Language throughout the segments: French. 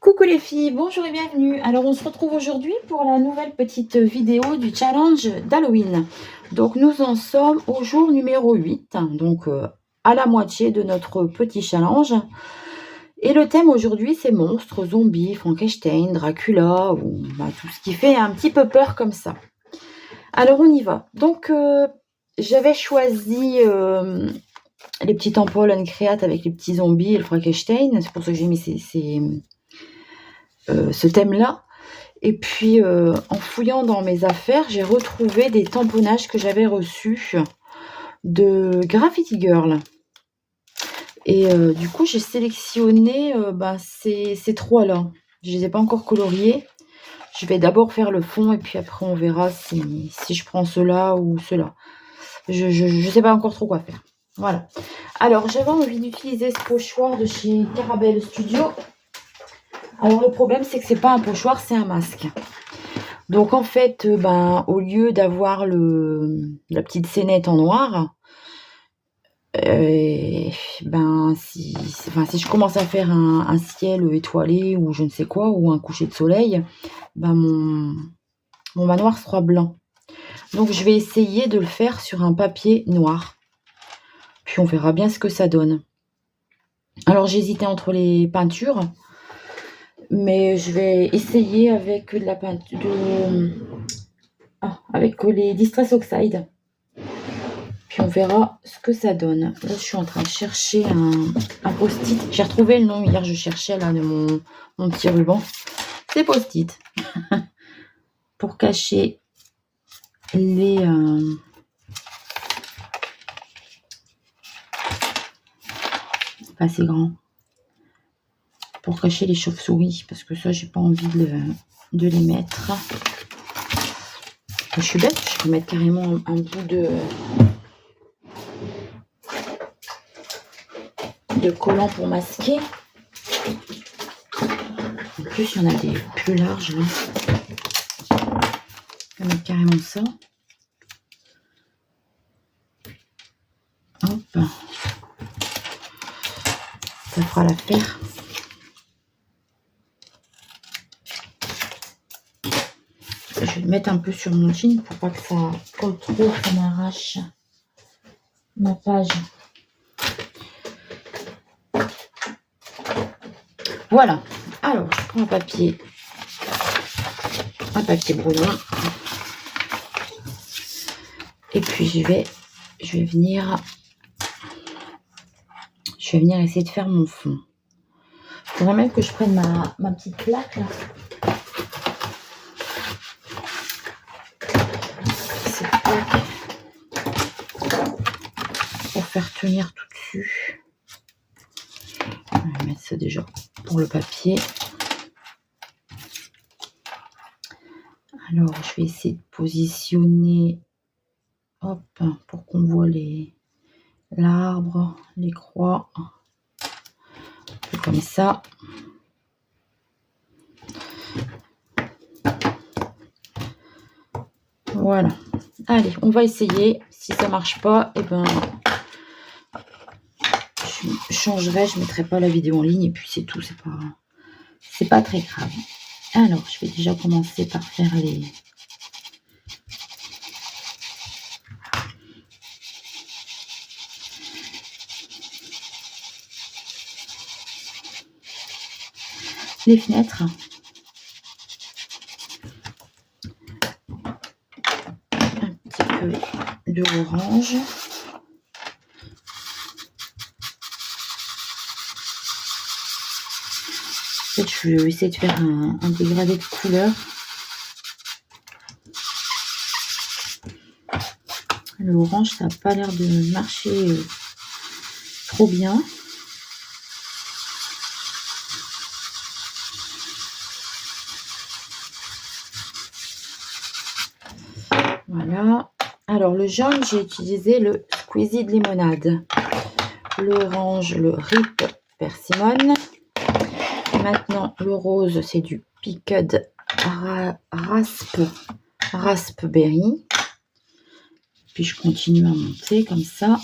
Coucou les filles, bonjour et bienvenue. Alors on se retrouve aujourd'hui pour la nouvelle petite vidéo du challenge d'Halloween. Donc nous en sommes au jour numéro 8, donc à la moitié de notre petit challenge. Et le thème aujourd'hui c'est monstres, zombies, Frankenstein, Dracula, ou tout ce qui fait un petit peu peur comme ça. Alors on y va. Donc j'avais choisi les petites ampoules Uncreate avec les petits zombies et le Frankenstein. C'est pour ça que j'ai mis ce thème-là. Et puis, en fouillant dans mes affaires, j'ai retrouvé des tamponnages que j'avais reçus de Graffiti Girl. Et du coup, j'ai sélectionné ces trois-là. Je ne les ai pas encore coloriés. Je vais d'abord faire le fond et puis après, on verra si je prends ceux-là ou ceux-là. Je ne sais pas encore trop quoi faire. Voilà. Alors, j'avais envie d'utiliser ce pochoir de chez Carabelle Studio. Alors, le problème, c'est que c'est pas un pochoir, c'est un masque. Donc, en fait, au lieu d'avoir la petite scénette en noir, si je commence à faire un ciel étoilé ou je ne sais quoi, ou un coucher de soleil, mon manoir sera blanc. Donc, je vais essayer de le faire sur un papier noir. Puis, on verra bien ce que ça donne. Alors, j'hésitais entre les peintures. Mais je vais essayer avec de la peinture avec les Distress Oxide. Puis on verra ce que ça donne. Là, je suis en train de chercher un post-it. J'ai retrouvé le nom hier, je cherchais là de mon petit ruban. C'est post-it. Pour cacher les... pas assez grand. Pour cacher les chauves-souris. Parce que ça, j'ai pas envie de les mettre. Je suis bête, je peux mettre carrément un bout de collant pour masquer. En plus, il y en a des plus larges là. Je vais mettre carrément ça. Hop. Ça fera l'affaire. Je vais le mettre un peu sur mon jean pour pas que ça colle trop, ça m'arrache ma page. Voilà. Alors, je prends un papier brouillon. Et puis je vais venir essayer de faire mon fond. Il faudrait même que je prenne ma petite plaque là. Cette plaque pour faire tenir tout dessus. On va mettre ça déjà pour le papier. Alors, je vais essayer de positionner, hop, pour qu'on voit l'arbre, les croix, comme ça. Voilà. Allez, on va essayer. Si ça marche pas, je changerai, je mettrai pas la vidéo en ligne et puis c'est tout. C'est pas très grave. Alors, je vais déjà commencer par faire les fenêtres. Un petit peu de orange. En fait, je vais essayer de faire un dégradé de couleur. L'orange, ça n'a pas l'air de marcher trop bien. Voilà. Alors, le jaune, j'ai utilisé le Squeezie de limonade. L'orange, le Rip Persimmon. Maintenant, le rose, c'est du Picked Raspberry. Puis, je continue à monter comme ça.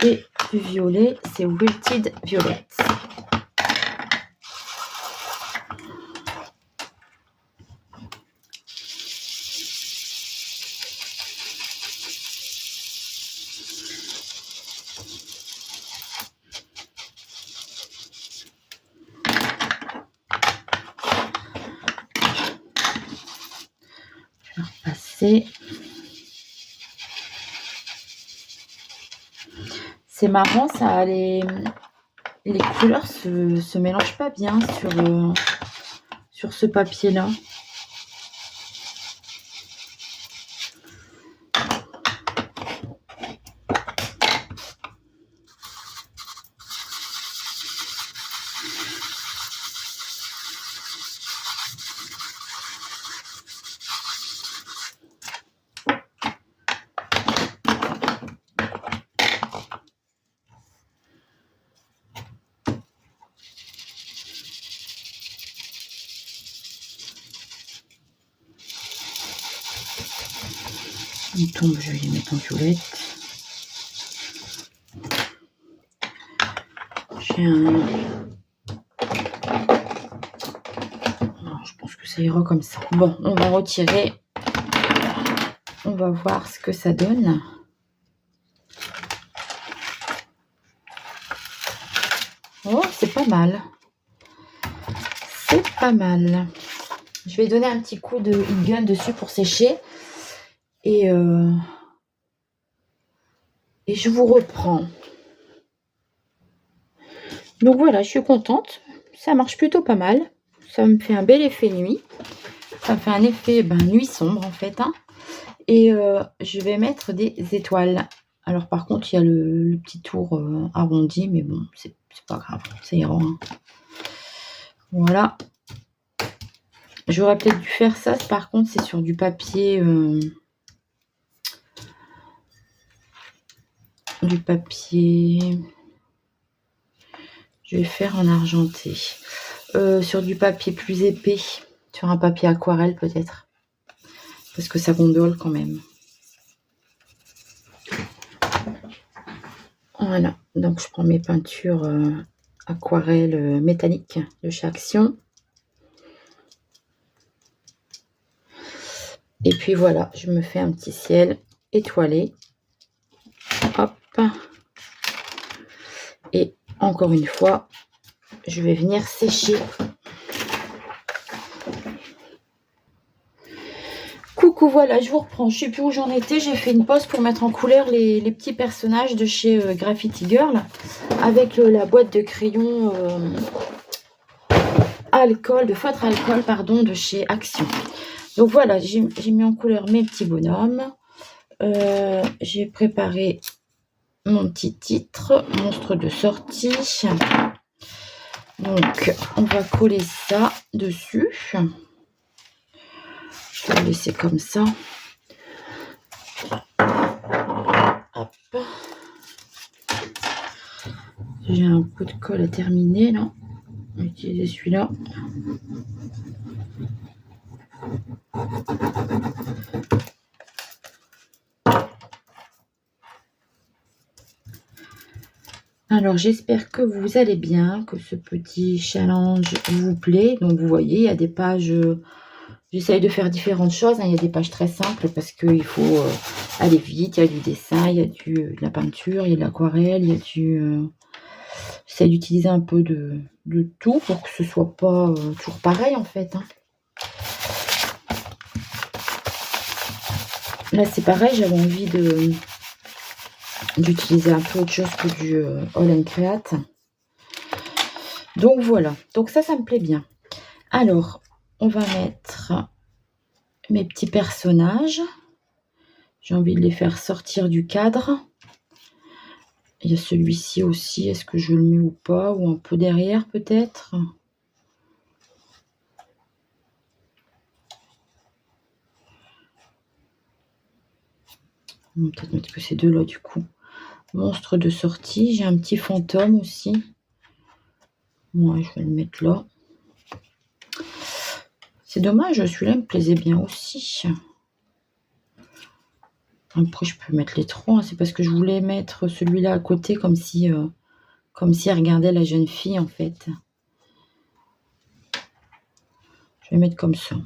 et du violet, c'est Wilted Violet. Je vais repasser. C'est marrant, ça, les couleurs se mélangent pas bien sur ce papier-là. Il tombe, je vais les mettre en violette. J'ai un... Non, je pense que ça ira comme ça. Bon, on va retirer. On va voir ce que ça donne. Oh, c'est pas mal. C'est pas mal. Je vais donner un petit coup de heat gun dessus pour sécher. Et je vous reprends. Donc voilà, je suis contente. Ça marche plutôt pas mal. Ça me fait un bel effet nuit. Ça me fait un effet nuit sombre en fait. Hein. Et je vais mettre des étoiles. Alors par contre, il y a le petit tour arrondi. Mais bon, c'est pas grave. Ça ira. Hein. Voilà. J'aurais peut-être dû faire ça. Par contre, c'est sur du papier... je vais faire en argenté, sur du papier plus épais, sur un papier aquarelle peut-être, parce que ça gondole quand même. Voilà, donc je prends mes peintures aquarelles métalliques de chez Action. Et puis voilà, je me fais un petit ciel étoilé. Hop. Et encore une fois, je vais venir sécher. Coucou, voilà, je vous reprends. Je ne sais plus où j'en étais. J'ai fait une pause pour mettre en couleur les petits personnages de chez Graffiti Girl avec la boîte de crayons alcool, de feutre alcool, pardon, de chez Action. Donc voilà, j'ai mis en couleur mes petits bonhommes. J'ai préparé mon petit titre, monstre de sortie. Donc, on va coller ça dessus. Je vais le laisser comme ça. Hop. J'ai un pot de colle à terminer là. On va utiliser celui-là. Alors, j'espère que vous allez bien, que ce petit challenge vous plaît. Donc, vous voyez, il y a des pages... J'essaye de faire différentes choses. Hein. Il y a des pages très simples parce qu'il faut aller vite. Il y a du dessin, il y a de la peinture, il y a de l'aquarelle, il y a du... J'essaie d'utiliser un peu de tout pour que ce soit pas toujours pareil en fait. Hein. Là, c'est pareil, j'avais envie d'utiliser un peu autre chose que du All and Create. Donc voilà, donc ça me plaît bien. Alors, on va mettre mes petits personnages. J'ai envie de les faire sortir du cadre. Il y a celui-ci aussi, est-ce que je le mets ou pas? Ou un peu derrière peut-être? On va peut-être mettre que ces deux-là du coup. Monstre de sortie, j'ai un petit fantôme aussi. Moi, je vais le mettre là. C'est dommage, celui-là me plaisait bien aussi. Après, je peux mettre les 3, hein. C'est parce que je voulais mettre celui-là à côté comme si elle regardait la jeune fille, en fait. Je vais mettre comme ça.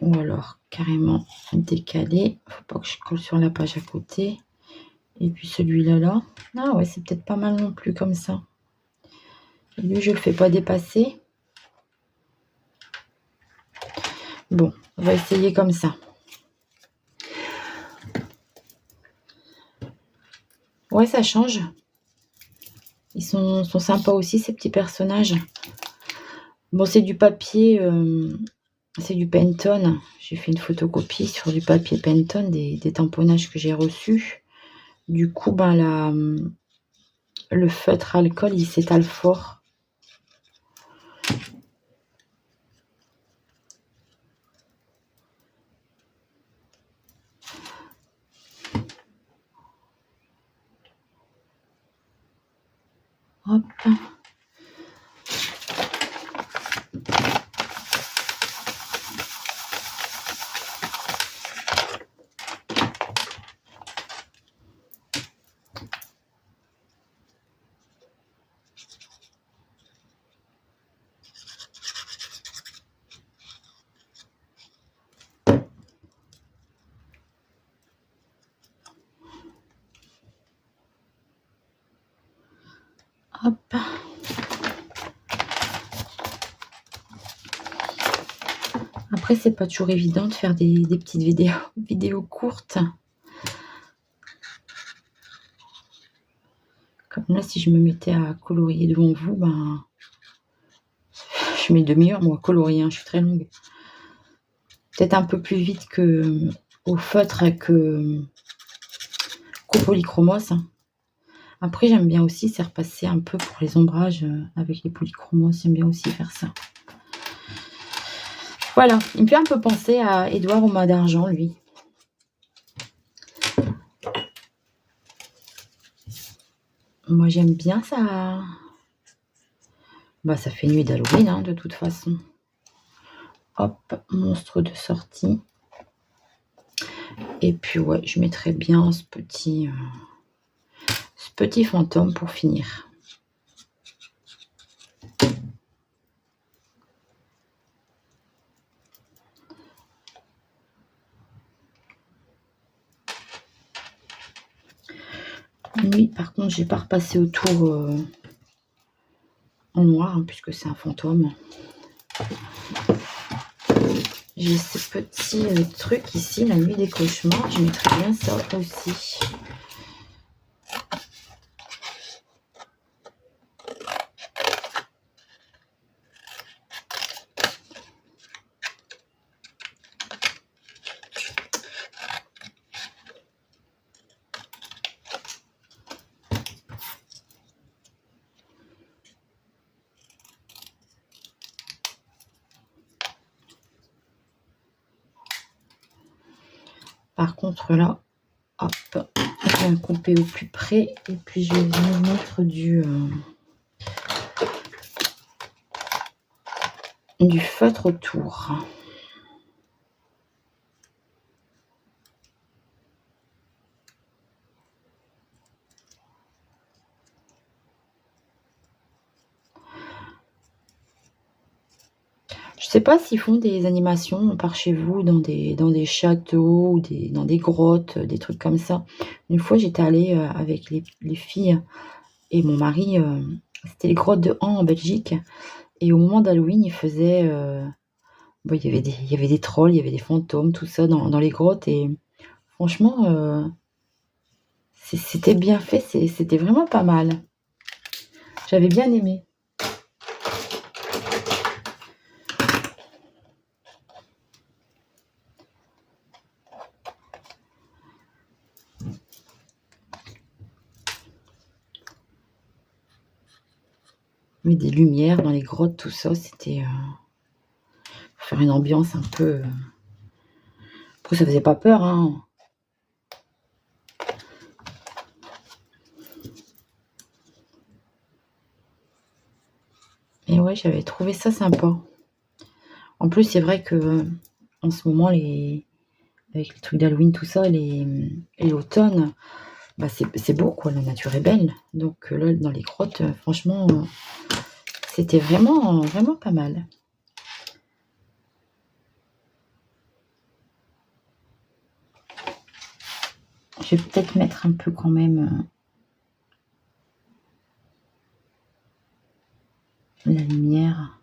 Ou alors, carrément décalé. Faut pas que je colle sur la page à côté. Et puis celui-là, là. Ah ouais, c'est peut-être pas mal non plus comme ça. Et lui, je le fais pas dépasser. Bon, on va essayer comme ça. Ouais, ça change. Ils sont sympas aussi, ces petits personnages. Bon, c'est du papier, c'est du Pantone. J'ai fait une photocopie sur du papier Pantone des tamponnages que j'ai reçus. Du coup, ben le feutre alcool, il s'étale fort. Hop. Hop. Après, c'est pas toujours évident de faire des petites vidéos courtes. Comme là, si je me mettais à colorier devant vous, ben, je mets 1/2 heure, moi, à colorier, hein, je suis très longue. Peut-être un peu plus vite que au feutre qu'au polychromos. Après, j'aime bien aussi, c'est repasser un peu pour les ombrages avec les polychromos. J'aime bien aussi faire ça. Voilà, il me fait un peu penser à Édouard au Mât d'Argent, lui. Moi, j'aime bien ça. Bah, ça fait nuit d'Halloween, hein, de toute façon. Hop, monstre de sortie. Et puis, ouais, je mettrais bien ce petit fantôme pour finir. Lui, par contre, j'ai pas repassé autour en noir, hein, puisque c'est un fantôme. J'ai ce petit truc ici, la nuit des cauchemars. Je mettrais bien ça aussi. Par contre, là, hop, je vais couper au plus près et puis je vais venir mettre du feutre autour. Je sais pas s'ils font des animations par chez vous dans des châteaux ou dans des grottes, des trucs comme ça. Une fois, j'étais allée avec les filles et mon mari, c'était les grottes de Han en Belgique. Et au moment d'Halloween, ils faisaient, il y avait des trolls, il y avait des fantômes, tout ça dans les grottes. Et franchement, c'était bien fait, c'était vraiment pas mal. J'avais bien aimé. Mais des lumières dans les grottes, tout ça, c'était pour faire une ambiance un peu. Après, ça faisait pas peur, hein. Et ouais, j'avais trouvé ça sympa. En plus, c'est vrai que en ce moment, les avec les trucs d'Halloween, tout ça, et l'automne, bah, c'est beau, quoi, la nature est belle. Donc là, dans les grottes, franchement, c'était vraiment, vraiment pas mal. Je vais peut-être mettre un peu quand même la lumière.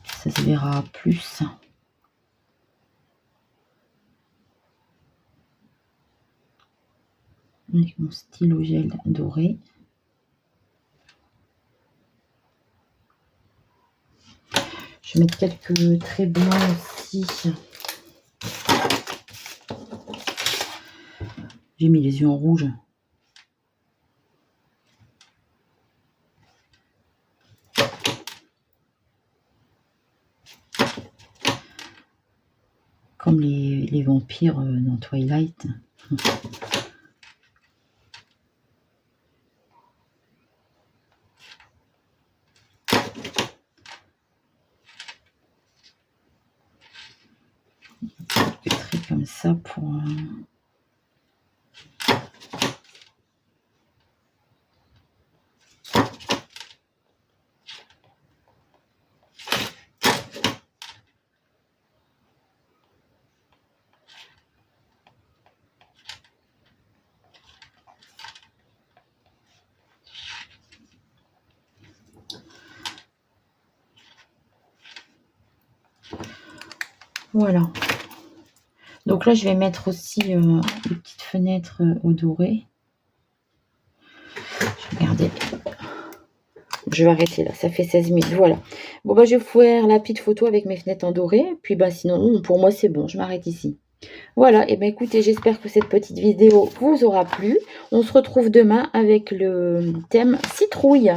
Ça se verra plus. Avec mon stylo gel doré. Je vais mettre quelques traits blancs aussi. J'ai mis les yeux en rouge. Comme les vampires dans Twilight. Quelques traits comme ça pour... Voilà. Donc là, je vais mettre aussi les petites fenêtres au doré. Regardez. Je vais arrêter là, ça fait 16 minutes, voilà. Bon, bah, je vais faire la petite photo avec mes fenêtres en doré. Puis, bah, sinon, pour moi, c'est bon, je m'arrête ici. Voilà, et bien écoutez, j'espère que cette petite vidéo vous aura plu. On se retrouve demain avec le thème citrouille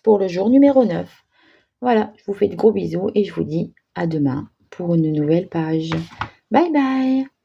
pour le jour numéro 9. Voilà, je vous fais de gros bisous et je vous dis à demain pour une nouvelle page. Bye bye!